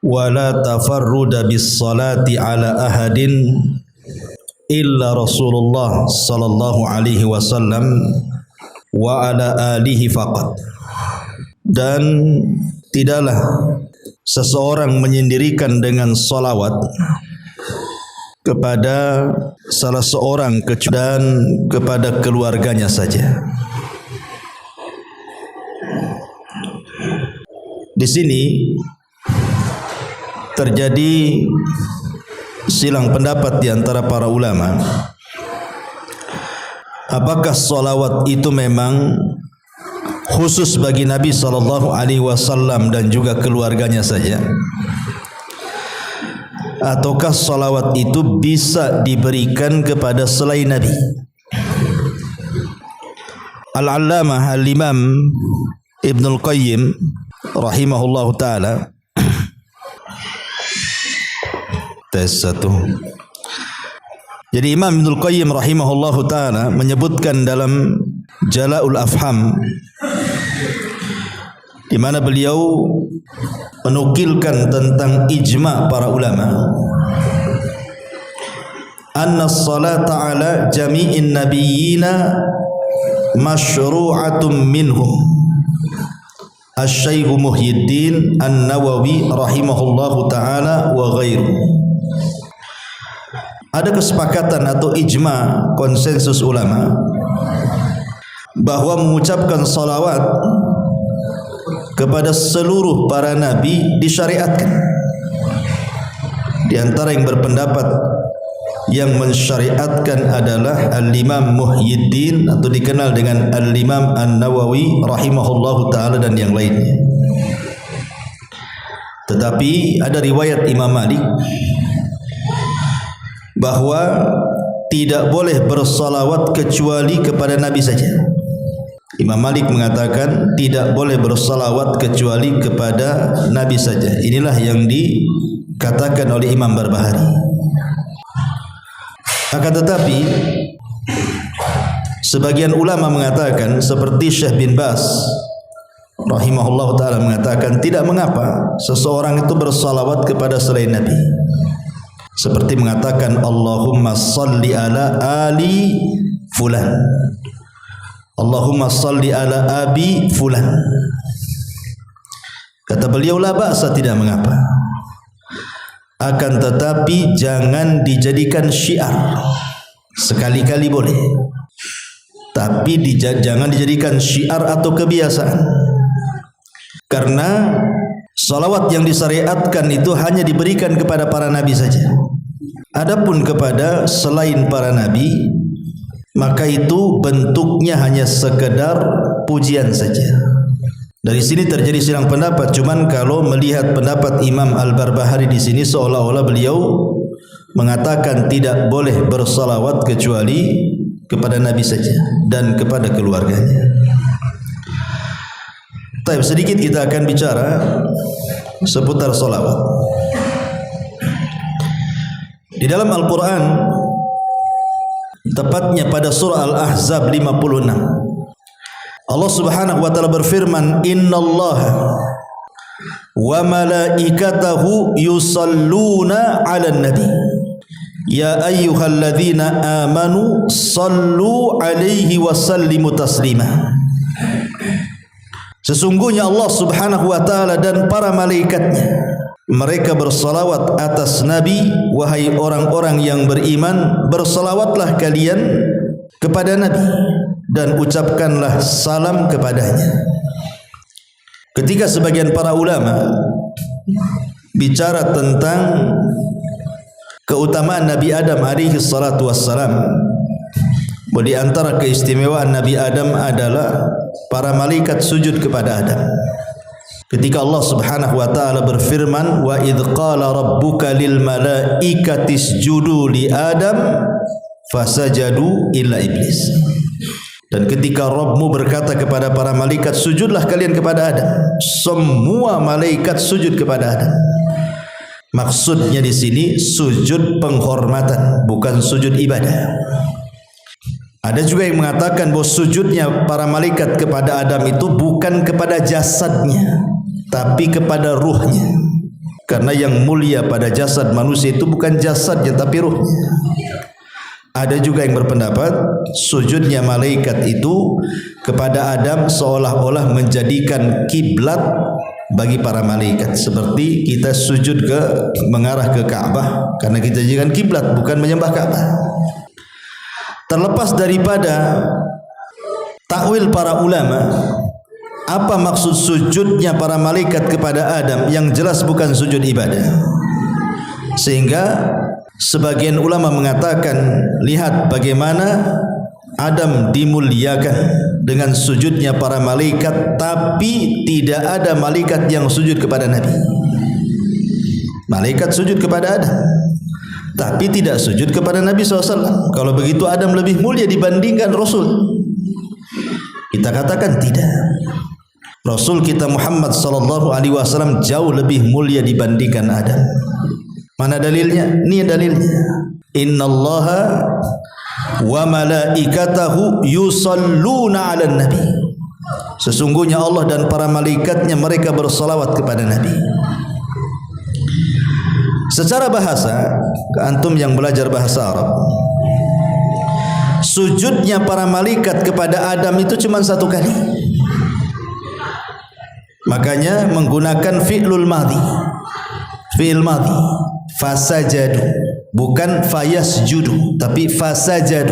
Wala tafarruda bis salati ala ahadin illa Rasulullah sallallahu alaihi wasallam wa ala alihi faqat. Dan tidaklah seseorang menyendirikan dengan salawat kepada salah seorang dan kepada keluarganya saja. Di sini terjadi silang pendapat di antara para ulama. Apakah salawat itu memang khusus bagi Nabi sallallahu alaihi wasallam dan juga keluarganya saja, ataukah salawat itu bisa diberikan kepada selain Nabi? Al-Allamah Al-Imam Ibnul Qayyim rahimahullahu taala Jadi Imam Ibnul Qayyim rahimahullahu ta'ala menyebutkan dalam Jala'ul Afham, di mana beliau menukilkan tentang ijma' para ulama, anna salata ala jami'in nabiyyina masyru'atun minhum. Asy-Syaikh Muhyiddin An-Nawawi rahimahullahu ta'ala wa ghairuhu. Ada kesepakatan atau ijma, konsensus ulama, bahwa mengucapkan salawat kepada seluruh para nabi disyariatkan. Di antara yang berpendapat yang mensyariatkan adalah Al-Imam Muhyiddin atau dikenal dengan Al-Imam An-Nawawi rahimahullahu ta'ala dan yang lainnya. Tetapi ada riwayat Imam Malik bahwa tidak boleh bersalawat kecuali kepada Nabi saja. Imam Malik mengatakan tidak boleh bersalawat kecuali kepada Nabi saja. Inilah yang dikatakan oleh Imam Barbahari. Akan tetapi sebagian ulama mengatakan, seperti Syekh bin Baz rahimahullah ta'ala mengatakan, tidak mengapa seseorang itu bersalawat kepada selain Nabi, seperti mengatakan Allahumma salli ala ali fulan, Allahumma salli ala abi fulan. Kata beliau, la ba'sa, tidak mengapa, akan tetapi jangan dijadikan syiar. Sekali-kali boleh, tapi jangan dijadikan syiar atau kebiasaan, karena salawat yang disyariatkan itu hanya diberikan kepada para nabi saja. Adapun kepada selain para nabi, maka itu bentuknya hanya sekedar pujian saja. Dari sini terjadi silang pendapat. Cuman kalau melihat pendapat Imam Al-Barbahari di sini, seolah-olah beliau mengatakan tidak boleh bersalawat kecuali kepada nabi saja dan kepada keluarganya. Tapi sedikit kita akan bicara seputar salawat. Di dalam Al-Quran, tepatnya pada surah Al-Ahzab 56, Allah Subhanahu wa ta'ala berfirman, innallaha wa malaikatahu yusalluna 'alan nabi ya ayyuhalladzina amanu sallu 'alaihi wa sallimu taslima. Sesungguhnya Allah Subhanahu wa ta'ala dan para malaikatnya, mereka bersalawat atas Nabi. Wahai orang-orang yang beriman, bersalawatlah kalian kepada Nabi dan ucapkanlah salam kepadanya. Ketika sebagian para ulama bicara tentang keutamaan Nabi Adam alaihi salatu wassalam, di antara keistimewaan Nabi Adam adalah para malaikat sujud kepada Adam. Ketika Allah Subhanahu wa ta'ala berfirman, wa idh qala rabbuka lil malaikati isjudu li Adam fasajadu illa iblis. Dan ketika Rabbmu berkata kepada para malaikat, sujudlah kalian kepada Adam, semua malaikat sujud kepada Adam, Maksudnya di sini sujud penghormatan, bukan sujud ibadah. Ada juga yang mengatakan bahwa sujudnya para malaikat kepada Adam itu bukan kepada jasadnya, tapi kepada ruhnya. Karena yang mulia pada jasad manusia itu bukan jasadnya, tapi ruhnya. Ada juga yang berpendapat sujudnya malaikat itu kepada Adam seolah-olah menjadikan kiblat bagi para malaikat, seperti kita sujud mengarah ke Ka'bah karena kita jadikan kiblat, bukan menyembah Ka'bah. Terlepas daripada takwil para ulama, apa maksud sujudnya para malaikat kepada Adam, yang jelas bukan sujud ibadah. Sehingga sebagian ulama mengatakan, lihat bagaimana Adam dimuliakan dengan sujudnya para malaikat, tapi tidak ada malaikat yang sujud kepada Nabi. Malaikat sujud kepada Adam, tapi tidak sujud kepada Nabi SAW. Kalau begitu Adam lebih mulia dibandingkan Rasul. Kita katakan tidak. Rasul kita Muhammad SAW jauh lebih mulia dibandingkan Adam. Mana dalilnya? Ini dalilnya. Innallaha wa malaikatahu yusalluna 'alan nabi. Sesungguhnya Allah dan para malaikatnya mereka bersalawat kepada Nabi. Secara bahasa, antum yang belajar bahasa Arab, sujudnya para malaikat kepada Adam itu cuma satu kali. Makanya menggunakan fi'lul madhi. Fi'il madhi, fasajadu, bukan fayasjudu, tapi fasajadu.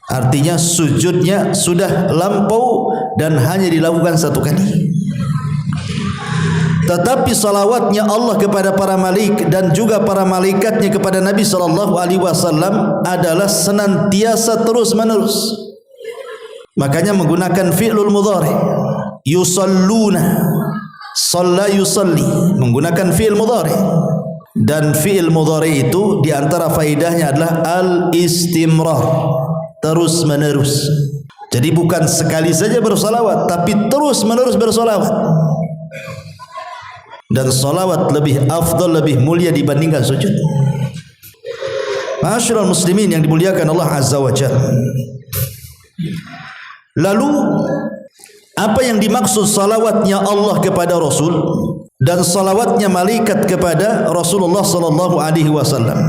Artinya sujudnya sudah lampau dan hanya dilakukan satu kali. Tetapi salawatnya Allah kepada para malaikat dan juga para malaikatnya kepada Nabi SAW adalah senantiasa terus menerus. Makanya menggunakan fi'lul mudhari, yusalluna, shalla yusalli, menggunakan fi'il mudhari. Dan fi'il mudhari itu diantara faedahnya adalah al-istimrar, terus menerus. Jadi bukan sekali saja bersalawat, tapi terus menerus bersalawat. Dan salawat lebih afdal, lebih mulia dibandingkan sujud. Ma'asyiral muslimin yang dimuliakan Allah Azza wa Jalla. Lalu apa yang dimaksud salawatnya Allah kepada Rasul dan salawatnya malaikat kepada Rasulullah sallallahu alaihi wasallam?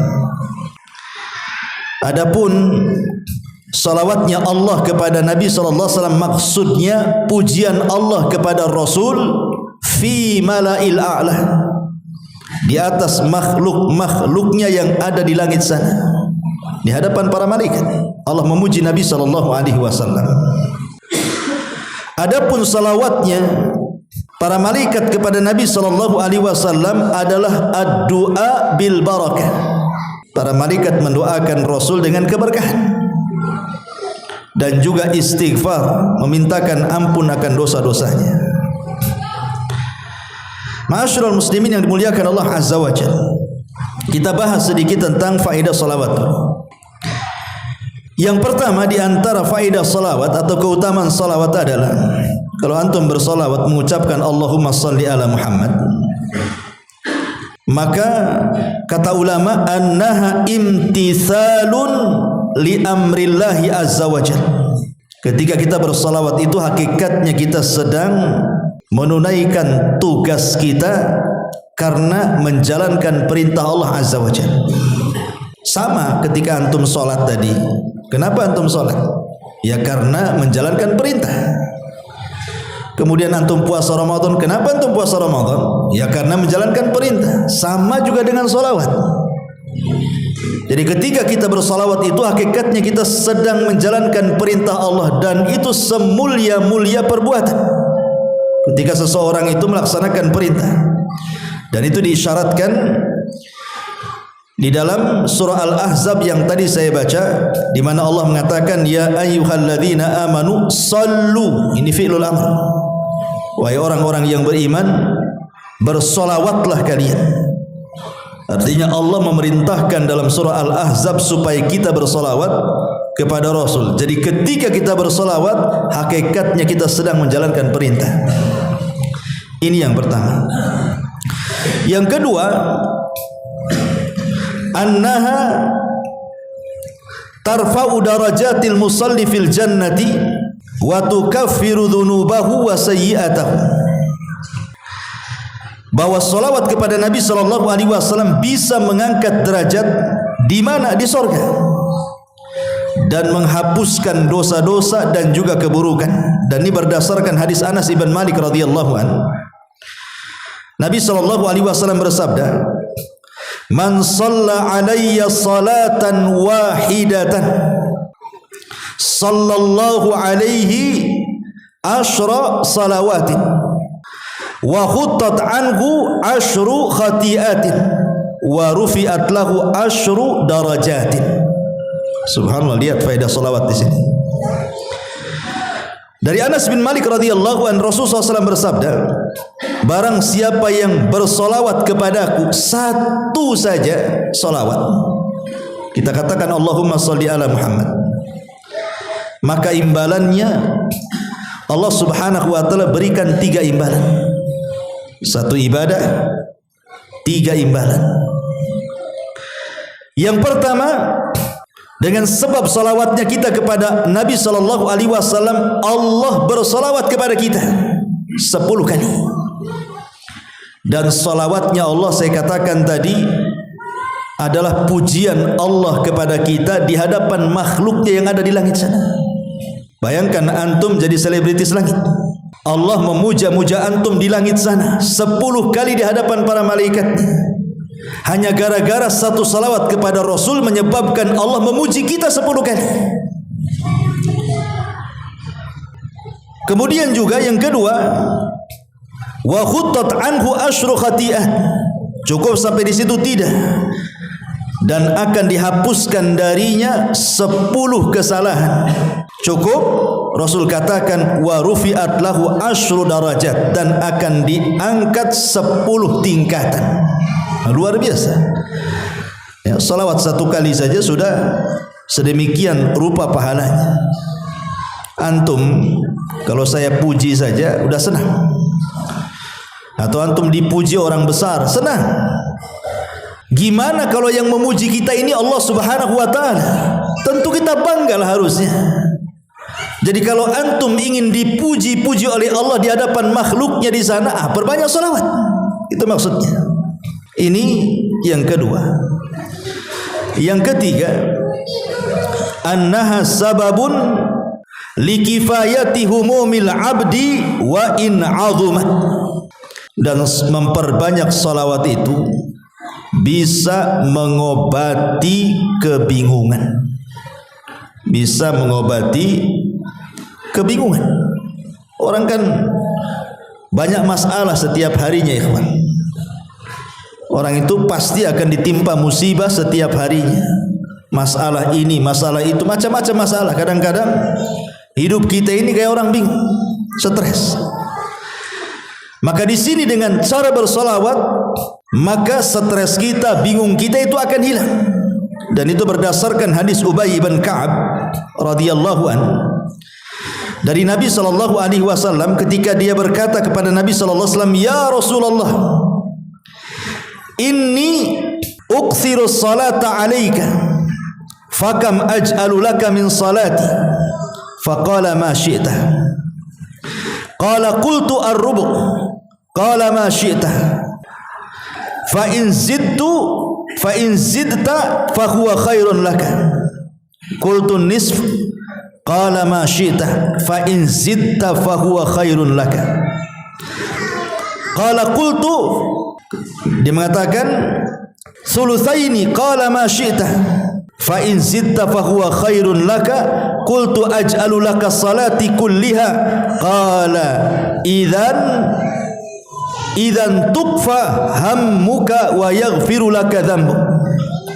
Adapun salawatnya Allah kepada Nabi sallallahu alaihi wasallam maksudnya pujian Allah kepada Rasul fi mala'il a'la, di atas makhluk-makhluknya yang ada di langit sana, di hadapan para malaikat. Allah memuji Nabi sallallahu alaihi wasallam. Adapun salawatnya para malaikat kepada Nabi sallallahu alaihi wasallam adalah ad-du'a bil barakah. Para malaikat mendoakan Rasul dengan keberkahan dan juga istighfar, memintakan ampun akan dosa-dosanya. Ma'asyiral muslimin yang dimuliakan Allah Azza wa Jalla, kita bahas sedikit tentang faedah salawat. Yang pertama di antara faedah salawat atau keutamaan salawat adalah, kalau antum bersalawat mengucapkan Allahumma salli ala Muhammad, maka kata ulama annaha imtithalun li amrillahi azza wa jalla. Ketika kita bersalawat itu hakikatnya kita sedang menunaikan tugas kita karena menjalankan perintah Allah azza wa jalla. Sama ketika antum salat tadi. Kenapa antum salat? Ya karena menjalankan perintah. Kemudian antum puasa Ramadan. Kenapa antum puasa Ramadan? Ya karena menjalankan perintah. Sama juga dengan salawat. Jadi ketika kita bersalawat itu hakikatnya kita sedang menjalankan perintah Allah, dan itu semulia-mulia perbuatan ketika seseorang itu melaksanakan perintah. Dan itu diisyaratkan di dalam surah Al-Ahzab yang tadi saya baca, di mana Allah mengatakan ya ayyuhalladzina amanu sallu. Ini fi'lul amr. Wahai orang-orang yang beriman, bersolawatlah kalian. Artinya Allah memerintahkan dalam surah Al-Ahzab supaya kita bersolawat kepada Rasul. Jadi ketika kita bersolawat, hakikatnya kita sedang menjalankan perintah. Ini yang pertama. Yang kedua, annaha tarfa'u darajatil musalli fil jannati wa tukaffiru dhunubahu wa sayyi'atahu. Bahwa salawat kepada Nabi sallallahu alaihi wasallam bisa mengangkat derajat di mana? Di surga, dan menghapuskan dosa-dosa dan juga keburukan. Dan ini berdasarkan hadis Anas ibn Malik radhiyallahu anhu. Nabi sallallahu alaihi wasallam bersabda, "Man shalla alayya salatan wahidatan sallallahu alaihi asyra salawatin wa khuttat anhu asyru khati'atin wa rufi'at lahu asyru darajatin." Subhanallah, lihat faedah salawat di sini. Dari Anas bin Malik radhiyallahu anhu, Rasulullah SAW bersabda, barang siapa yang bersolawat kepadaku satu saja solawat, kita katakan Allahumma salli ala Muhammad, maka imbalannya Allah subhanahu wa ta'ala berikan 3 imbalan. Satu ibadah, 3 imbalan. Yang pertama, dengan sebab salawatnya kita kepada Nabi sallallahu alaihi wasallam, Allah bersalawat kepada kita 10 kali. Dan salawatnya Allah, saya katakan tadi, adalah pujian Allah kepada kita di hadapan makhluknya yang ada di langit sana. Bayangkan antum jadi selebritis langit, Allah memuja-muja antum di langit sana 10 kali di hadapan para malaikatnya. Hanya gara-gara satu salawat kepada Rasul menyebabkan Allah memuji kita 10 kali. Kemudian juga yang kedua, wa khuttat anhu asyru khati'ah. Cukup sampai di situ? Tidak. Dan akan dihapuskan darinya 10 kesalahan. Cukup? Rasul katakan wa rufi'at lahu asyru darajat, dan akan diangkat 10 tingkatan. Luar biasa. Ya, salawat 1 kali saja sudah sedemikian rupa pahalanya. Antum kalau saya puji saja udah senang, atau antum dipuji orang besar senang. Gimana kalau yang memuji kita ini Allah subhanahu wa ta'ala? Tentu kita banggalah harusnya. Jadi kalau antum ingin dipuji-puji oleh Allah di hadapan makhluknya di sana, perbanyak salawat. Itu maksudnya. Ini yang kedua. Yang ketiga, annaha sababun likifayati humumil abdi wa in azumat. Dan memperbanyak salawat itu bisa mengobati kebingungan. Bisa mengobati kebingungan. Orang kan banyak masalah setiap harinya, ikhwan. Orang itu pasti akan ditimpa musibah setiap harinya. Masalah ini, masalah itu, macam-macam masalah. Kadang-kadang hidup kita ini kayak orang bingung, stres. Maka di sini dengan cara bersolawat, maka stres kita, bingung kita itu akan hilang. Dan itu berdasarkan hadis Ubay bin Ka'ab radhiyallahu anhu dari Nabi sallallahu alaihi wasallam, ketika dia berkata kepada Nabi sallallahu alaihi wasallam, "Ya Rasulullah, inni ukthiru salata alaika, fakam aj'alu laka min salati?" Faqala ma syi'ta. Qala qultu ar-rubu'. Qala ma syi'ta. Fa in zidta fa huwa khairun laka. Qultu nisf. Qala ma syi'ta. Fa in zidta fa huwa khairun laka. Qala qultu, dia mengatakan thulutsaini. Qala ma syi'ta. Fa in zidta fa huwa khairun laka. Qultu aj'alu laka salati kulliha. Qala idzan tukfa hammuka wa yaghfiru laka dzambuk.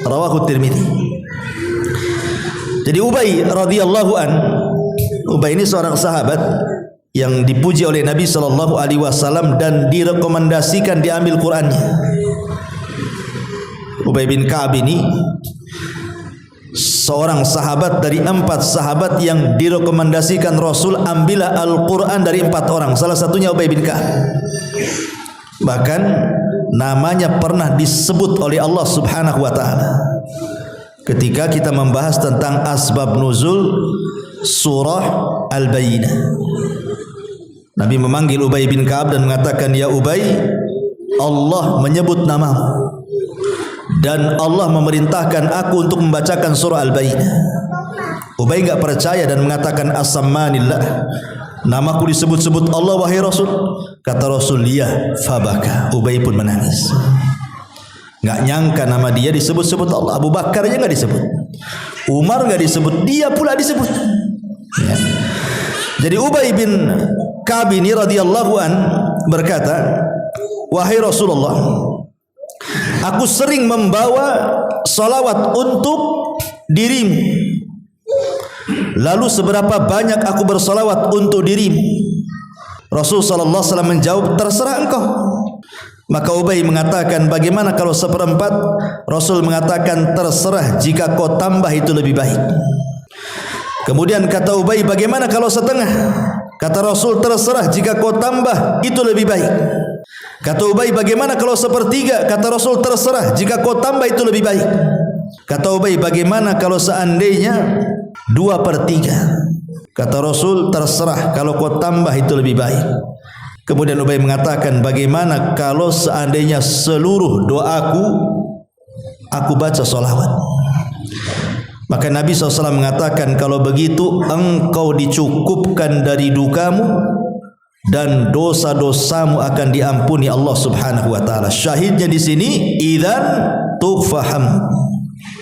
Rawahu Tirmidzi. Jadi Ubay radhiyallahu an, Ubay ini seorang sahabat yang dipuji oleh Nabi sallallahu alaihi wasallam dan direkomendasikan diambil Qur'annya. Ubay bin Ka'ab ini seorang sahabat dari 4 sahabat yang direkomendasikan Rasul, ambillah Al-Quran dari 4 orang. Salah satunya Ubay bin Ka'ab. Bahkan namanya pernah disebut oleh Allah subhanahu wa ta'ala. ketika kita membahas tentang asbab nuzul surah Al-Bayyinah. Nabi memanggil Ubay bin Ka'ab dan mengatakan, ya Ubay, Allah menyebut namamu dan Allah memerintahkan aku untuk membacakan surah Al-Bayyinah. Ubay enggak percaya dan mengatakan, asammanillah, namaku disebut-sebut Allah wahai Rasul. Kata Rasul, ya, fabaka. Ubay pun menangis. Enggak nyangka nama dia disebut-sebut Allah. Abu Bakar aja enggak disebut, Umar enggak disebut, dia pula disebut. Ya. Jadi Ubay bin Ka'ab ini radhiyallahu an berkata, wahai Rasulullah, aku sering membawa salawat untuk dirimu. Lalu seberapa banyak aku bersalawat untuk dirimu? Rasul sallallahu alaihi wasallam menjawab, terserah engkau. Maka Ubay mengatakan, bagaimana kalau seperempat? Rasul mengatakan, terserah, jika kau tambah itu lebih baik. Kemudian kata Ubay, bagaimana kalau setengah? Kata Rasul, terserah, jika kau tambah itu lebih baik. Kata Ubay, bagaimana kalau sepertiga? Kata Rasul, terserah, jika kau tambah itu lebih baik. Kata Ubay, bagaimana kalau seandainya 2/3? Kata Rasul, terserah, kalau kau tambah itu lebih baik. Kemudian Ubay mengatakan, bagaimana kalau seandainya seluruh doaku aku baca salawat? Maka Nabi SAW mengatakan, kalau begitu engkau dicukupkan dari dukamu dan dosa-dosamu akan diampuni Allah Subhanahu wa taala. Syahidnya di sini, idzan tufaham.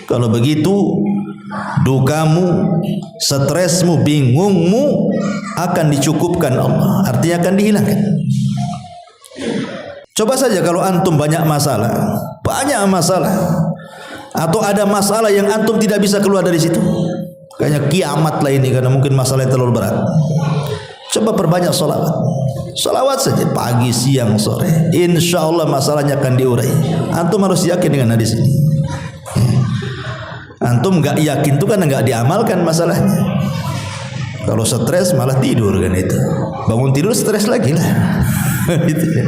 Kalau begitu dukamu, stresmu, bingungmu akan dicukupkan Allah, artinya akan dihilangkan. Coba saja kalau antum banyak masalah, atau ada masalah yang antum tidak bisa keluar dari situ, kayaknya kiamat lah ini karena mungkin masalah yang terlalu berat. Coba perbanyak salawat saja pagi, siang, sore, insya Allah masalahnya akan diurai. Antum harus yakin dengan hadis ini. Antum nggak yakin itu karena nggak diamalkan masalahnya. Kalau stres malah tidur kan itu, bangun tidur stres lagi lah. Gitu ya.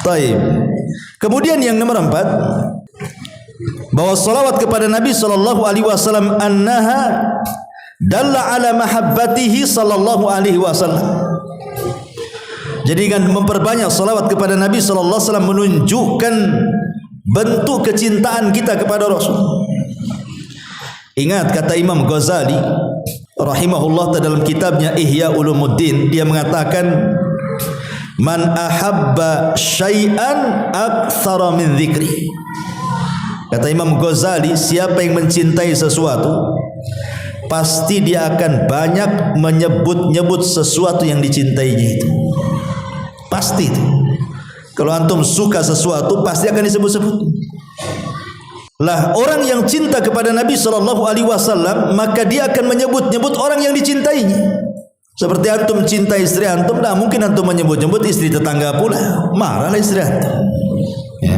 Taib. Kemudian yang nomor 4, bahwa salawat kepada Nabi sallallahu alaihi wasallam annaha dalla ala mahabbatihi sallallahu alaihi wasallam. Jadi dengan memperbanyak salawat kepada Nabi sallallahu alaihi wasallam menunjukkan bentuk kecintaan kita kepada Rasul. Ingat kata Imam Ghazali rahimahullah dalam kitabnya Ihya Ulumuddin, dia mengatakan, man ahabba syai'an aktsara min dzikri. Kata Imam Ghazali, siapa yang mencintai sesuatu, pasti dia akan banyak menyebut-nyebut sesuatu yang dicintainya itu. Pasti itu. Kalau antum suka sesuatu, pasti akan disebut-sebut. Lah, orang yang cinta kepada Nabi sallallahu alaihi wasallam, maka dia akan menyebut-nyebut orang yang dicintainya. Seperti antum cinta istri antum, nah mungkin antum menyebut-nyebut istri tetangga pula, marahlah istri antum. Ya.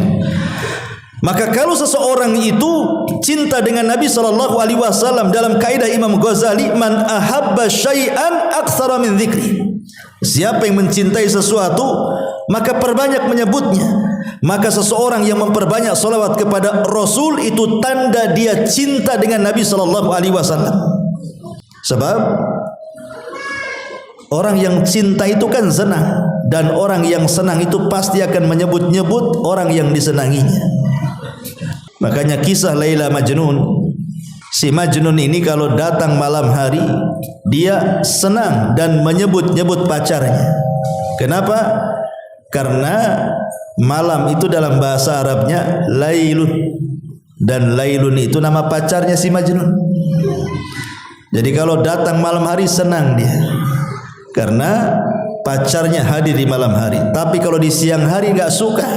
Maka kalau seseorang itu cinta dengan Nabi sallallahu alaihi wasallam, dalam kaidah Imam Ghazali, man ahabba syai'an aktsara min dzikri. Siapa yang mencintai sesuatu, maka perbanyak menyebutnya. Maka seseorang yang memperbanyak salawat kepada Rasul itu tanda dia cinta dengan Nabi sallallahu alaihi wasallam. Sebab orang yang cinta itu kan senang, dan orang yang senang itu pasti akan menyebut-nyebut orang yang disenanginya. Makanya kisah Laila Majnun, si Majnun ini kalau datang malam hari dia senang dan menyebut-nyebut pacarnya. Kenapa? Karena malam itu dalam bahasa Arabnya lailun, dan lailun itu nama pacarnya si Majnun. Jadi kalau datang malam hari senang dia karena pacarnya hadir di malam hari. Tapi kalau di siang hari enggak suka,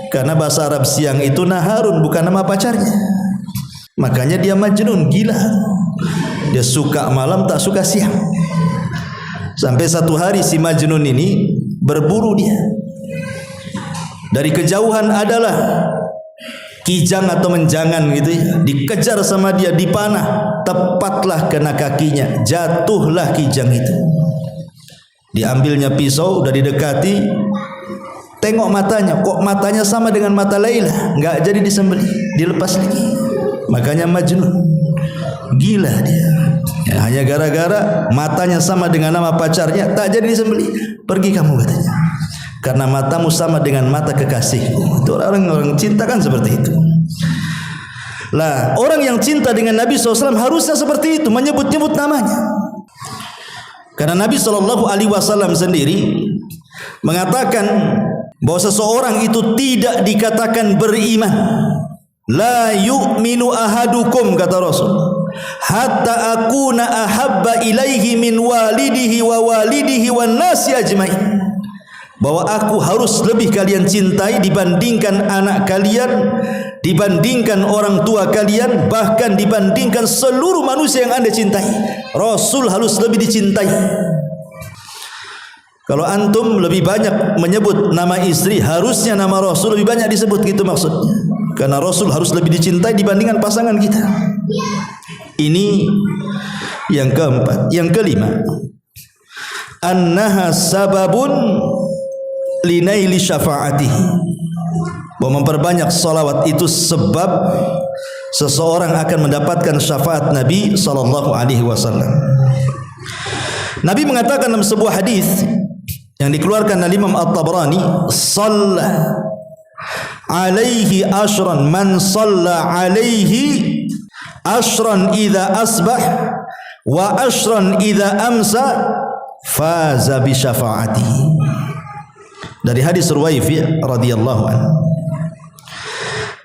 karena bahasa Arab siang itu naharun, bukan nama pacarnya. Makanya dia Majnun, gila. Dia suka malam, tak suka siang. Sampai satu hari si Majnun ini berburu dia. Dari kejauhan adalah kijang atau menjangan gitu ya, dikejar sama dia, dipanah, tepatlah kena kakinya, jatuhlah kijang itu. Diambilnya pisau, udah didekati, tengok matanya, kok matanya sama dengan mata Laila, enggak jadi disembelih, dilepas lagi. Makanya Majnun, gila dia. Ya, hanya gara-gara matanya sama dengan nama pacarnya, tak jadi disembelih. Pergi kamu katanya, karena matamu sama dengan mata kekasihku. Itu orang cinta kan seperti itu. Lah, orang yang cinta dengan Nabi SAW harusnya seperti itu, menyebut-nyebut namanya. Karena Nabi SAW sendiri mengatakan bahwa seseorang itu tidak dikatakan beriman. La yu'minu ahadukum, kata Rasul, hatta akuna ahabba ilaihi min walidihi wa walidihi wan nasi ajmain. Bahwa aku harus lebih kalian cintai dibandingkan anak kalian, dibandingkan orang tua kalian, bahkan dibandingkan seluruh manusia yang Anda cintai. Rasul harus lebih dicintai. Kalau antum lebih banyak menyebut nama istri, harusnya nama Rasul lebih banyak disebut, gitu maksudnya. Karena Rasul harus lebih dicintai dibandingkan pasangan kita. Ini yang keempat. Yang kelima, annaha sababun linaili syafaatihi. Bahwa memperbanyak salawat itu sebab seseorang akan mendapatkan syafaat Nabi SAW. Nabi mengatakan dalam sebuah hadis yang dikeluarkan oleh Imam At-Tabrani, "Shalla alaihi ashran man shalla alaihi ashran idza asbah wa ashran idza amsa faza bi syafaatihi." Dari hadis Ruwaifi radhiyallahu anhu,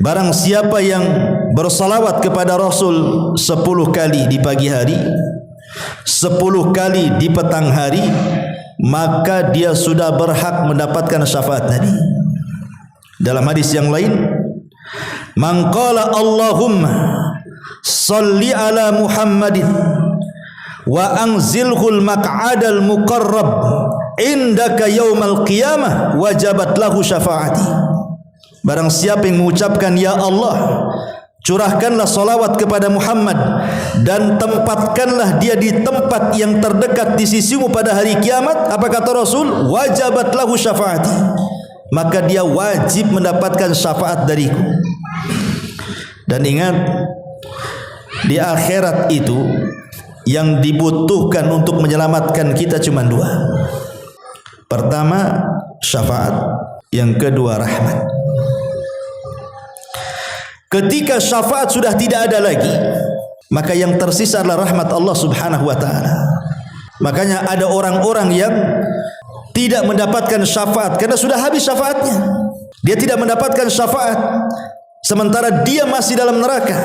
barang siapa yang bersalawat kepada Rasul 10 kali di pagi hari, 10 kali di petang hari, maka dia sudah berhak mendapatkan syafaat Nabi. Dalam hadis yang lain, man qala Allahumma salli ala Muhammadin wa anzilhul maq'adal muqarrab indaka yaumal qiyamah wajabat lahu syafaati. Barang siapa yang mengucapkan, ya Allah, curahkanlah salawat kepada Muhammad dan tempatkanlah dia di tempat yang terdekat di sisimu pada hari kiamat, apa kata Rasul? Wajabat lahu syafaati, maka dia wajib mendapatkan syafaat dariku. Dan ingat, di akhirat itu yang dibutuhkan untuk menyelamatkan kita cuma 2. Pertama, syafaat. Yang kedua, rahmat. Ketika syafaat sudah tidak ada lagi, maka yang tersisa adalah rahmat Allah Subhanahu wa ta'ala. Makanya ada orang-orang yang tidak mendapatkan syafaat karena sudah habis syafaatnya. Dia tidak mendapatkan syafaat sementara dia masih dalam neraka.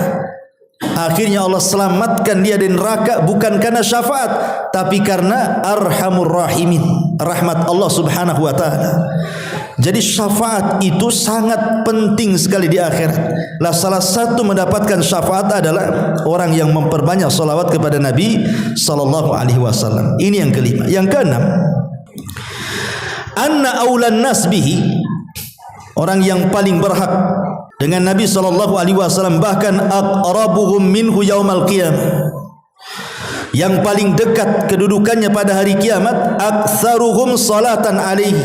Akhirnya Allah selamatkan dia dari neraka bukan karena syafaat, tapi karena Arhamur Rahimin, rahmat Allah Subhanahu wa ta'ala. Jadi syafaat itu sangat penting sekali di akhirat. Lah salah satu mendapatkan syafaat adalah orang yang memperbanyak salawat kepada Nabi sallallahu alaihi wasallam. Ini yang kelima. Yang keenam, anna aulan nas bihi, orang yang paling berhak dengan Nabi sallallahu alaihi wasallam, bahkan aqrabuhum minhu yaumal qiyamah, yang paling dekat kedudukannya pada hari kiamat, aktsaruhum salatan alaihi,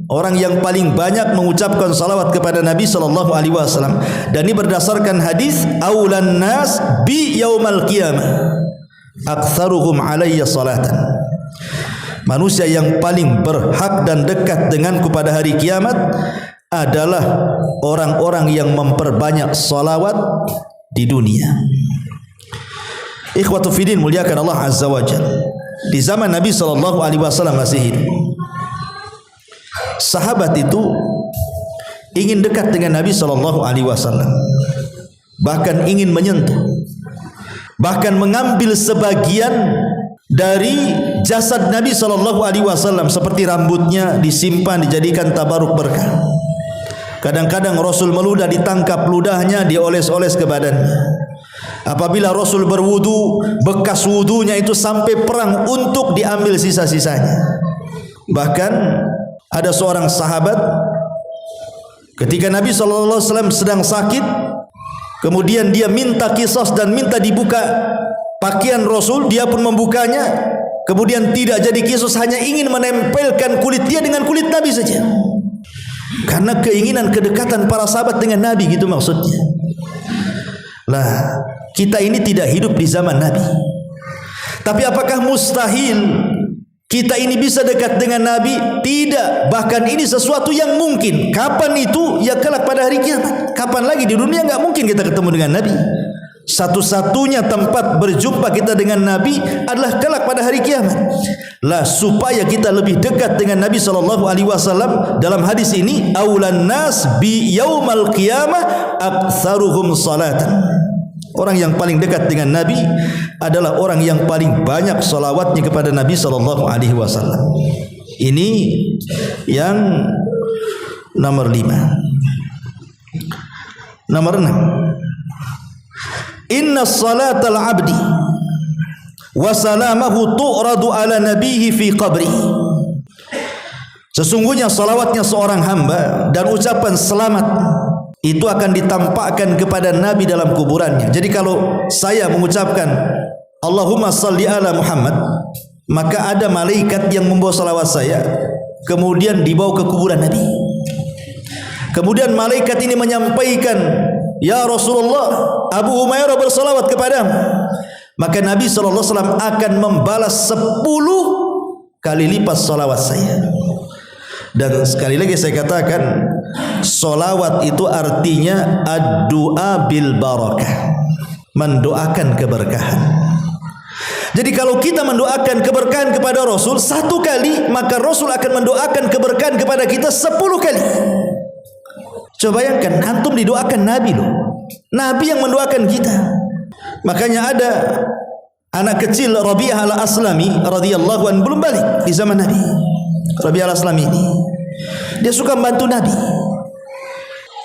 orang yang paling banyak mengucapkan salawat kepada Nabi sallallahu alaihi wasallam. Dan ini berdasarkan hadis aulan nas bi yaumal qiyamah aktsaruhum alayya salatan. Manusia yang paling berhak dan dekat denganku pada hari kiamat adalah orang-orang yang memperbanyak salawat di dunia. Ikhwatu fiddin, muliakan Allah Azza wa Jalla. Di zaman Nabi sallallahu alaihi wasallam masih hidup, sahabat itu ingin dekat dengan Nabi sallallahu alaihi wasallam, bahkan ingin menyentuh, bahkan mengambil sebagian dari jasad Nabi sallallahu alaihi wasallam, seperti rambutnya disimpan dijadikan tabaruk berkah. Kadang-kadang Rasul meludah, ditangkap ludahnya, dioles-oles ke badannya. Apabila Rasul berwudu, bekas wudunya itu sampai perang untuk diambil sisa-sisanya. Bahkan ada seorang sahabat ketika Nabi SAW sedang sakit, kemudian dia minta qisas dan minta dibuka pakaian Rasul, dia pun membukanya, kemudian tidak jadi qisas, hanya ingin menempelkan kulit dia dengan kulit Nabi saja. Karena keinginan kedekatan para sahabat dengan Nabi, gitu maksudnya. Lah, kita ini tidak hidup di zaman Nabi. Tapi apakah mustahil kita ini bisa dekat dengan Nabi? Tidak. Bahkan ini sesuatu yang mungkin. Kapan itu? Ya kelak pada hari kiamat. Kapan lagi di dunia enggak mungkin kita ketemu dengan Nabi. Satu-satunya tempat berjumpa kita dengan Nabi adalah kelak pada hari kiamat. Lah, supaya kita lebih dekat dengan Nabi SAW, dalam hadis ini, aulan nas bi yaumal qiyamah aktsaruhum salatan. Orang yang paling dekat dengan Nabi adalah orang yang paling banyak salawatnya kepada Nabi SAW. Ini yang nomor 5. Nomor 6. Inna salatal abdi wa salamahu tu'radu ala nabihi fi qabri. Sesungguhnya salawatnya seorang hamba dan ucapan selamat itu akan ditampakkan kepada Nabi dalam kuburannya. Jadi kalau saya mengucapkan Allahumma salli ala Muhammad, maka ada malaikat yang membawa salawat saya kemudian dibawa ke kuburan Nabi. Kemudian malaikat ini menyampaikan, ya Rasulullah, Abu Humairah bersalawat kepadamu. Maka Nabi SAW akan membalas 10 kali lipat salawat saya. Dan sekali lagi saya katakan, salawat itu artinya ad-du'a bil barakah, mendoakan keberkahan. Jadi kalau kita mendoakan keberkahan kepada Rasul 1 kali, maka Rasul akan mendoakan keberkahan kepada kita 10 kali. Coba bayangkan, antum didoakan Nabi loh. Nabi yang mendoakan kita. Makanya ada anak kecil Rabi'ah al-Aslami radhiyallahu anhu, belum balik di zaman Nabi. Rabi'ah al-Aslami ini, dia suka membantu Nabi.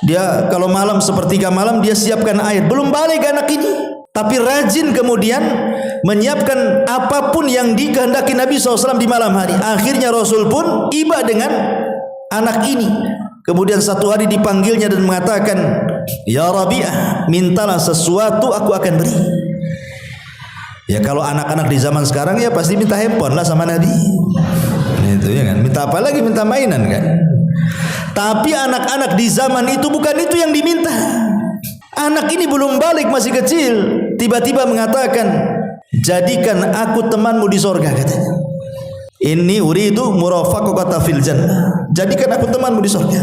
Dia kalau malam, sepertiga malam, dia siapkan air. Belum balik anak ini, tapi rajin kemudian menyiapkan apapun yang dikehendaki Nabi SAW di malam hari. Akhirnya Rasul pun iba dengan anak ini. Kemudian satu hari dipanggilnya dan mengatakan, ya Rabi'ah, mintalah sesuatu, aku akan beri. Ya kalau anak-anak di zaman sekarang ya pasti minta handphone lah sama Nabi. Itu ya kan, minta apa lagi, minta mainan kan. Tapi anak-anak di zaman itu bukan itu yang diminta. Anak ini belum balik, masih kecil, tiba-tiba mengatakan, jadikan aku temanmu di sorga, katanya. Inni uridu murafaqata fil jannah. Jadikan aku temanmu di surga.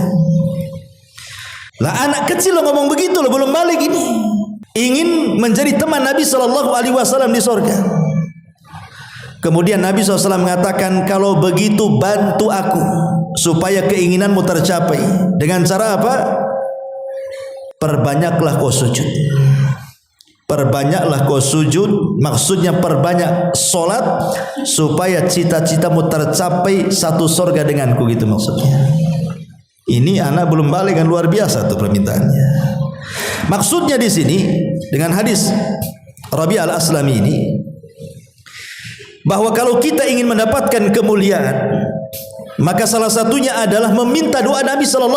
Lah anak kecil lo ngomong begitu lo, belum balik ini. Ingin menjadi teman Nabi SAW di surga. Kemudian Nabi SAW mengatakan, kalau begitu bantu aku supaya keinginanmu tercapai. Dengan cara apa? Perbanyaklah kau sujud. Perbanyaklah kau sujud, maksudnya perbanyak solat supaya cita-citamu tercapai satu surga denganku, gitu maksudnya. Ini anak belum balik kan, luar biasa tuh permintaannya. Maksudnya di sini dengan hadis Rabi' al-Aslami ini, bahwa kalau kita ingin mendapatkan kemuliaan, maka salah satunya adalah meminta doa Nabi SAW.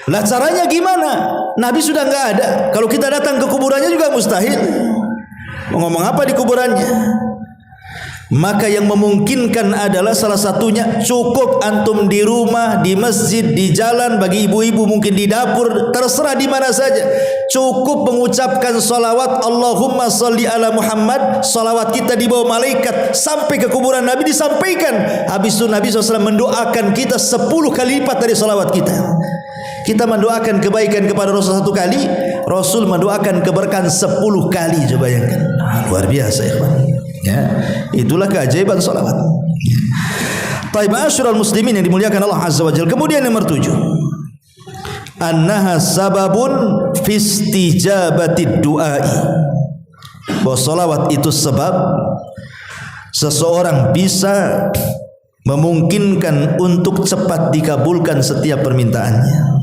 Lah caranya gimana? Nabi sudah enggak ada. Kalau kita datang ke kuburannya juga mustahil. Mau ngomong apa di kuburannya? Maka yang memungkinkan adalah salah satunya cukup antum di rumah, di masjid, di jalan, bagi ibu-ibu mungkin di dapur, terserah di mana saja. Cukup mengucapkan salawat Allahumma salli ala Muhammad. Salawat kita dibawa malaikat sampai ke kuburan Nabi, disampaikan. Habis itu Nabi SAW mendoakan kita 10 kali lipat dari salawat kita. Kita mendoakan kebaikan kepada Rasul 1 kali, Rasul mendoakan keberkahan 10 kali. Coba bayangkan, luar biasa ya, ya. Itulah keajaiban salawat. Taib asyrul muslimin yang dimuliakan Allah Azza wa Jalla. Kemudian nomor 7, annaha sababun fi istijabatid du'ai. Bahwa salawat itu sebab seseorang bisa memungkinkan untuk cepat dikabulkan setiap permintaannya.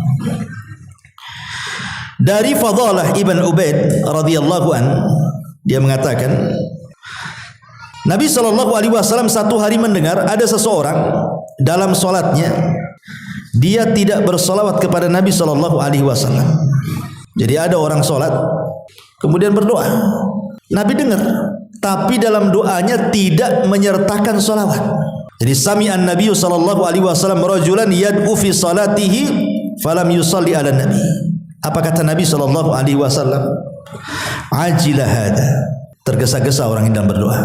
Dari Fadalah Ibn Ubaid radhiyallahu an, dia mengatakan, Nabi SAW satu hari mendengar ada seseorang dalam solatnya, dia tidak bersolawat kepada Nabi SAW. Jadi ada orang solat kemudian berdoa, Nabi dengar, tapi dalam doanya tidak menyertakan solawat. Jadi sami'an Nabi SAW rajulan yad'u fi salatihi falam yusalli ala Nabi. Apa kata Nabi SAW? Ajilah hada. Tergesa-gesa orang yang berdoa.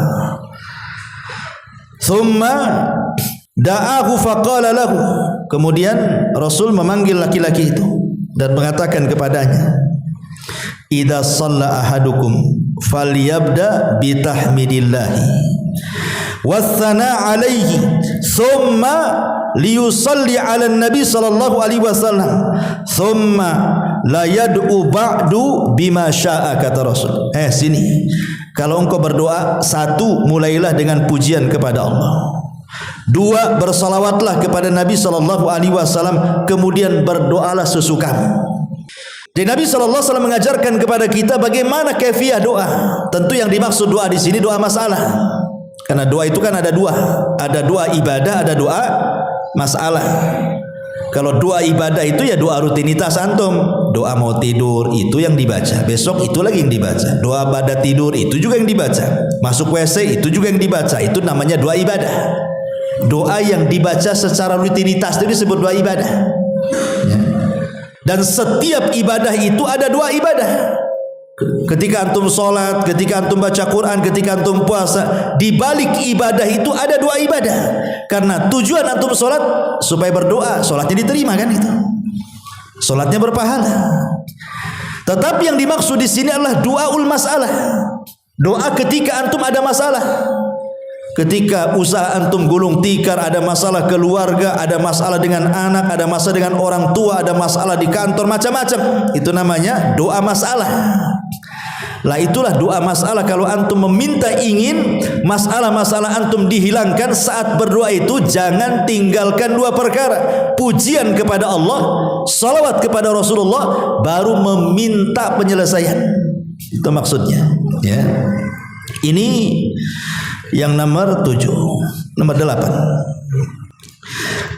Thumma da'ahu faqala lahu. Kemudian Rasul memanggil laki-laki itu dan mengatakan kepadanya, idza shalla ahadukum falyabda bitahmidillahi wathana alaihi thumma liyusalli ala nabi sallallahu alaihi wasallam thumma la yad'u ba'du bima syaa, kata Rasul. Sini, kalau engkau berdoa, 1, mulailah dengan pujian kepada Allah. 2, bersalawatlah kepada Nabi sallallahu alaihi wasallam, kemudian berdoalah sesukamu. Jadi Nabi sallallahu alaihi wasallam mengajarkan kepada kita bagaimana kaifiah doa. Tentu yang dimaksud doa di sini doa masalah. Karena doa itu kan ada 2. Ada doa ibadah, ada doa masalah. Kalau doa ibadah itu ya doa rutinitas antum. Doa mau tidur itu yang dibaca, besok itu lagi yang dibaca. Doa pada tidur itu juga yang dibaca. Masuk WC itu juga yang dibaca. Itu namanya doa ibadah. Doa yang dibaca secara rutinitas itu disebut doa ibadah. Dan setiap ibadah itu ada doa ibadah. Ketika antum sholat, ketika antum baca Quran, ketika antum puasa, di balik ibadah itu ada doa ibadah. Karena tujuan antum sholat supaya berdoa, sholatnya diterima kan itu. Sholatnya berpahala. Tetapi yang dimaksud di sini adalah doaul masalah. Doa ketika antum ada masalah. Ketika usaha antum gulung tikar, ada masalah keluarga, ada masalah dengan anak, ada masalah dengan orang tua, ada masalah di kantor, macam-macam. Itu namanya doa masalah. Lah itulah doa masalah. Kalau antum meminta ingin masalah-masalah antum dihilangkan saat berdoa itu, jangan tinggalkan 2 perkara. Pujian kepada Allah, salawat kepada Rasulullah, baru meminta penyelesaian. Itu maksudnya, ya. Ini yang nomor 7. Nomor 8,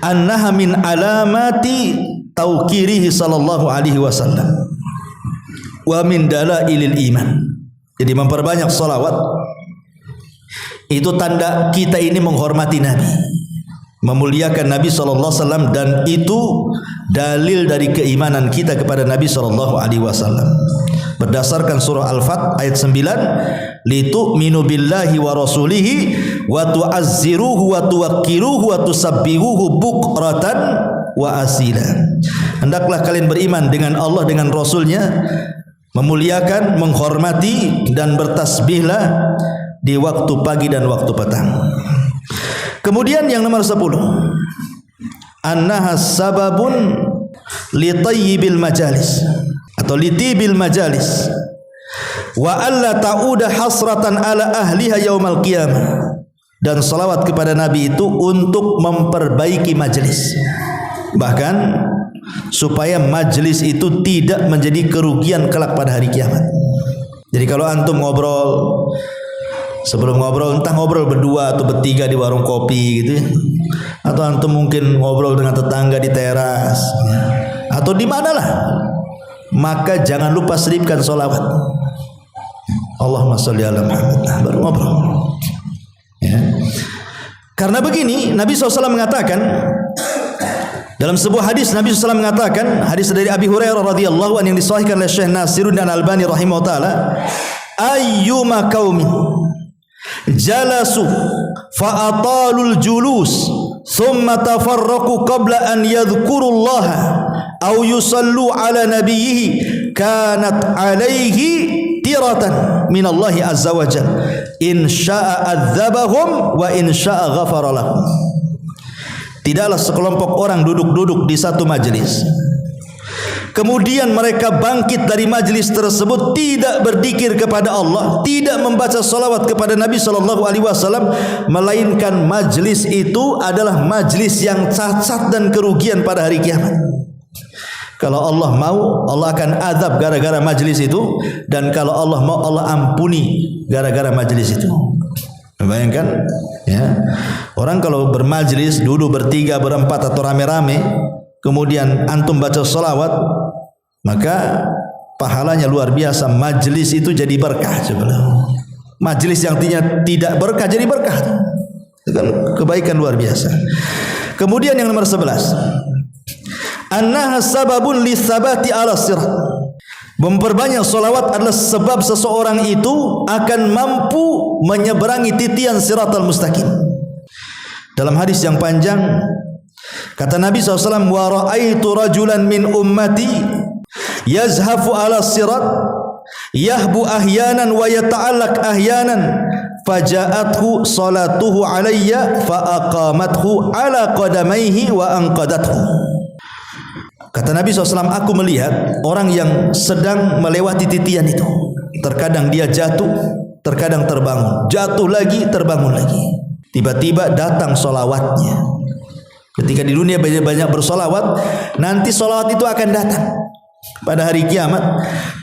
annaha min alamati tauqirihi sallallahu alaihi wasallam wa min dalailil iman. Jadi memperbanyak salawat itu tanda kita ini menghormati Nabi, memuliakan Nabi sallallahu alaihi wasallam, dan itu dalil dari keimanan kita kepada Nabi sallallahu alaihi wasallam. Berdasarkan surah Al-Fat ayat 9, litu'minu billahi wa rasulihi wa tu'azziruhu wa tuwaqqiruhu wa tusabbihuhu bukratan wa asila. Hendaklah kalian beriman dengan Allah, dengan Rasulnya, memuliakan, menghormati, dan bertasbihlah di waktu pagi dan waktu petang. Kemudian yang nomor 10, annaha sababun li tayyibil majalis atau litibil majalis wa alla ta'uda hasratan ala ahliha yaumal qiyamah. Dan salawat kepada Nabi itu untuk memperbaiki majelis, bahkan supaya majelis itu tidak menjadi kerugian kelak pada hari kiamat. Jadi kalau antum ngobrol, sebelum ngobrol entah ngobrol berdua atau bertiga di warung kopi gitu ya, atau antum mungkin ngobrol dengan tetangga di teras atau di manalah, maka jangan lupa selipkan solawat. Allahumma sholli ala Muhammad. Baru ngobrol. Ya. Karena begini, Nabi SAW mengatakan dalam sebuah hadis, Nabi SAW mengatakan, hadis dari Abi Hurairah radhiyallahu anhu yang disahihkan oleh Syekh Nasiruddin Al-Albani rahimahullah taala, ayyuma qaumin jalasu fa atalul julus thumma tafarraqu qabla an yadhkurullaha aw yusallu ala nabiyhi kanat alaihi tiratan minallahi azza wa jalla in syaa adzabahum wa in syaa ghafara lahum. Tidaklah sekelompok orang duduk-duduk di satu majelis, kemudian mereka bangkit dari majelis tersebut tidak berzikir kepada Allah, tidak membaca salawat kepada Nabi sallallahu alaihi wasallam, melainkan majelis itu adalah majelis yang cacat dan kerugian pada hari kiamat. Kalau Allah mau, Allah akan azab gara-gara majelis itu, dan kalau Allah mau, Allah ampuni gara-gara majelis itu. Bayangkan, ya, orang kalau bermajelis duduk bertiga, berempat atau rame-rame, kemudian antum baca salawat, maka pahalanya luar biasa. Majelis itu jadi berkah. Majelis yang tidak berkah jadi berkah. Kebaikan luar biasa. Kemudian yang nomor 11, annaha sababun lisabati ala sirat. Memperbanyak salawat adalah sebab seseorang itu akan mampu menyeberangi titian siratal mustaqim. Dalam hadis yang panjang kata Nabi SAW, wa ra'aitu rajulan min ummati yazhafu ala sirat yahbu ahyanan wa yata'allaq ahyanan faja'athu salatuhu alayya fa'aqamathu ala qadamaihi wa anqadathu. Kata Nabi SAW, aku melihat orang yang sedang melewati titian itu. Terkadang dia jatuh, terkadang terbangun, jatuh lagi, terbangun lagi. Tiba-tiba datang solawatnya. Ketika di dunia banyak bersolawat, nanti solawat itu akan datang pada hari kiamat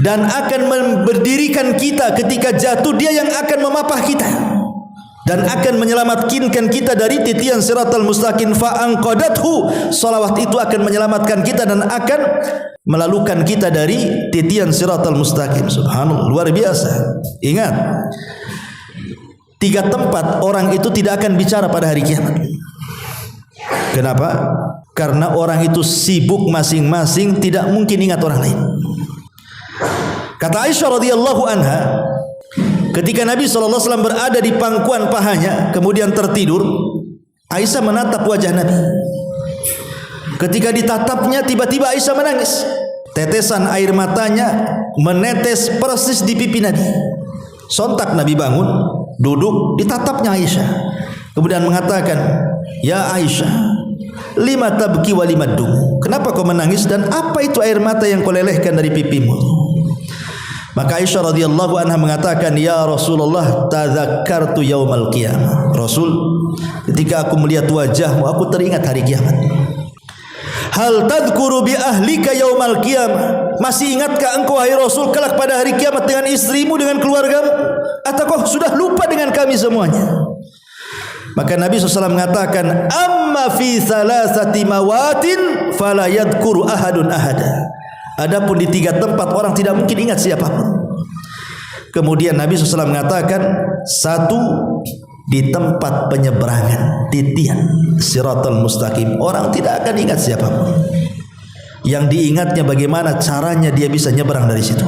dan akan berdirikan kita ketika jatuh. Dia yang akan memapah kita dan akan menyelamatkan kita dari titian siratal mustaqim. Fa'anqadathu, salawat itu akan menyelamatkan kita dan akan melalukan kita dari titian siratal mustaqim. Subhanallah, luar biasa. Ingat, 3 tempat orang itu tidak akan bicara pada hari kiamat. Kenapa? Karena orang itu sibuk masing-masing, tidak mungkin ingat orang lain. Kata Aisyah radhiyallahu anha, ketika Nabi SAW berada di pangkuan pahanya kemudian tertidur, Aisyah menatap wajah Nabi. Ketika ditatapnya, tiba-tiba Aisyah menangis. Tetesan air matanya menetes persis di pipi Nabi. Sontak Nabi bangun, duduk, ditatapnya Aisyah. Kemudian mengatakan, ya Aisyah, lima tabki wa lima dum. Kenapa kau menangis dan apa itu air mata yang kau lelehkan dari pipimu? Maka Aisyah radhiyallahu anha mengatakan, ya Rasulullah, tadzakartu yaumal qiyamah. Rasul, ketika aku melihat wajahmu, aku teringat hari kiamat. Hal tadhkuru bi ahlika yaumal qiyamah? Masih ingatkah engkau wahai Rasul kelak pada hari kiamat dengan istrimu, dengan keluargamu? Ataukah sudah lupa dengan kami semuanya? Maka Nabi SAW mengatakan, amma fi thalathati mawatin fala yadhkuru ahadun ahada. Adapun di 3 tempat orang tidak mungkin ingat siapapun. Kemudian Nabi SAW mengatakan, 1 di tempat penyeberangan titian siratal mustaqim, orang tidak akan ingat siapapun. Yang diingatnya bagaimana caranya dia bisa nyeberang dari situ.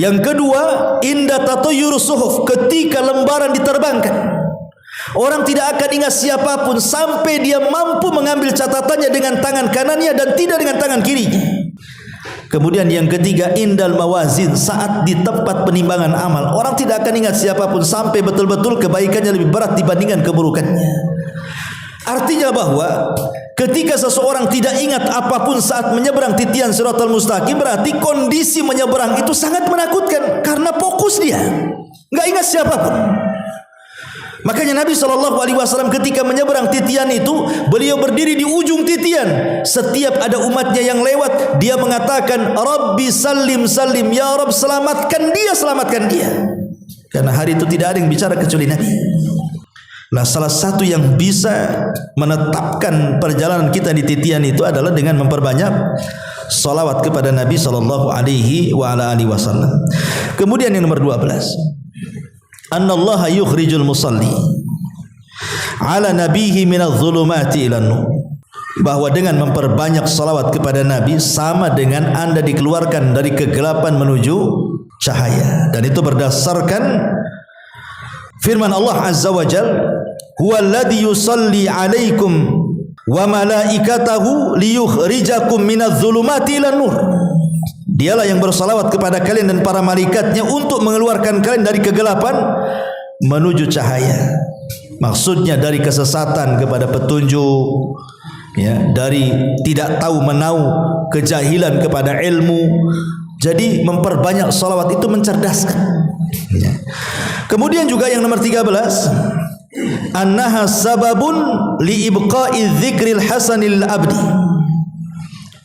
Yang kedua, inda tatayur suhuf, ketika lembaran diterbangkan, orang tidak akan ingat siapapun sampai dia mampu mengambil catatannya dengan tangan kanannya dan tidak dengan tangan kirinya. Kemudian yang ketiga, indal mawazin, saat di tempat penimbangan amal, orang tidak akan ingat siapapun sampai betul-betul kebaikannya lebih berat dibandingkan keburukannya. Artinya bahwa ketika seseorang tidak ingat apapun saat menyeberang titian siratal mustaqim, berarti kondisi menyeberang itu sangat menakutkan karena fokus dia, nggak ingat siapapun. Makanya Nabi SAW ketika menyeberang titian itu, beliau berdiri di ujung titian. Setiap ada umatnya yang lewat, dia mengatakan, Rabbi salim salim, ya Rabb selamatkan dia, selamatkan dia. Karena hari itu tidak ada yang bicara kecuali Nabi. Nah, salah satu yang bisa menetapkan perjalanan kita di titian itu adalah dengan memperbanyak salawat kepada Nabi SAW. Kemudian yang nomor 12, annallaha yukhrijul musalli ala nabihi minadh dhulumati ilan nur, bahwa dengan memperbanyak salawat kepada Nabi sama dengan Anda dikeluarkan dari kegelapan menuju cahaya. Dan itu berdasarkan firman Allah Azza wa Jalla, huwallazi yusalli alaikum wa malaikatahu liyukhrijakum minadh dhulumati ilan nur. Dialah yang bersalawat kepada kalian dan para malaikatnya untuk mengeluarkan kalian dari kegelapan menuju cahaya. Maksudnya dari kesesatan kepada petunjuk, ya, dari tidak tahu menau, kejahilan kepada ilmu. Jadi memperbanyak salawat itu mencerdaskan, ya. Kemudian juga yang nomor 13, annaha sababun li ibqa'i dzikril hasanil abdi,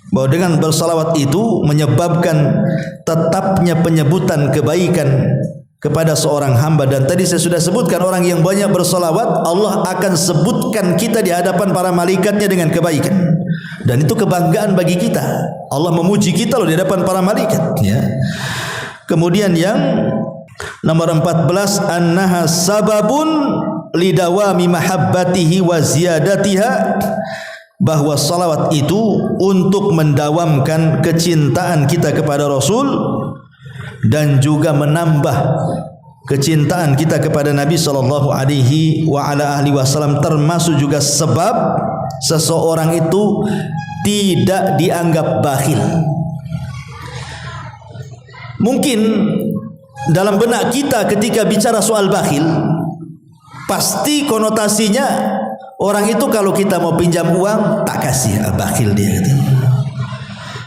bahwa dengan bersalawat itu menyebabkan tetapnya penyebutan kebaikan kepada seorang hamba. Dan tadi saya sudah sebutkan, orang yang banyak bersalawat, Allah akan sebutkan kita di hadapan para malaikatnya dengan kebaikan. Dan itu kebanggaan bagi kita. Allah memuji kita loh di hadapan para malaikat, ya. Kemudian yang nomor 14, annaha sababun lidawami mahabbatihi wa ziyadatiha bahwa salawat itu untuk mendawamkan kecintaan kita kepada Rasul dan juga menambah kecintaan kita kepada Nabi sallallahu alaihi wasallam, termasuk juga sebab seseorang itu tidak dianggap bakhil. Mungkin dalam benak kita ketika bicara soal bakhil, pasti konotasinya orang itu kalau kita mau pinjam uang tak kasih, bakhil dia gitu.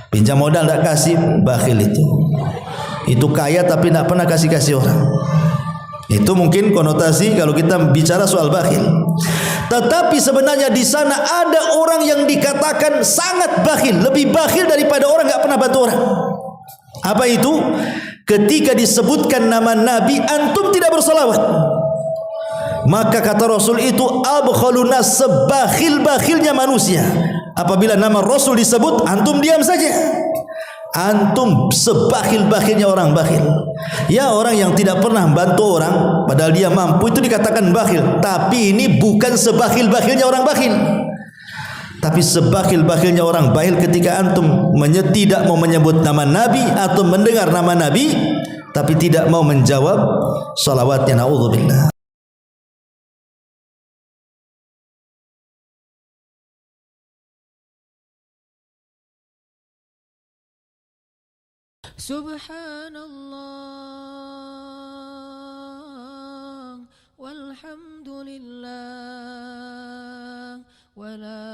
Pinjam modal tak kasih, bakhil itu. Itu kaya tapi tak pernah kasih orang. Itu mungkin konotasi kalau kita bicara soal bakhil. Tetapi sebenarnya di sana ada orang yang dikatakan sangat bakhil, lebih bakhil daripada orang enggak pernah bantu orang. Apa itu? Ketika disebutkan nama Nabi, antum tidak bersalawat. Maka kata Rasul itu abkhalun nas, sebakhil-bakhilnya manusia. Apabila nama Rasul disebut, antum diam saja. Antum sebakhil-bakhilnya orang bakhil. Ya, orang yang tidak pernah bantu orang padahal dia mampu itu dikatakan bakhil. Tapi ini bukan sebakhil-bakhilnya orang bakhil. Tapi sebakhil-bakhilnya orang bakhil ketika antum tidak mau menyebut nama Nabi atau mendengar nama Nabi tapi tidak mau menjawab salawatnya. Na'udzubillah. Subhanallah walhamdulillah wala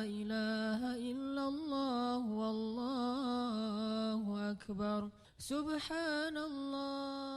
ilaha illallah wallahu akbar. Subhanallah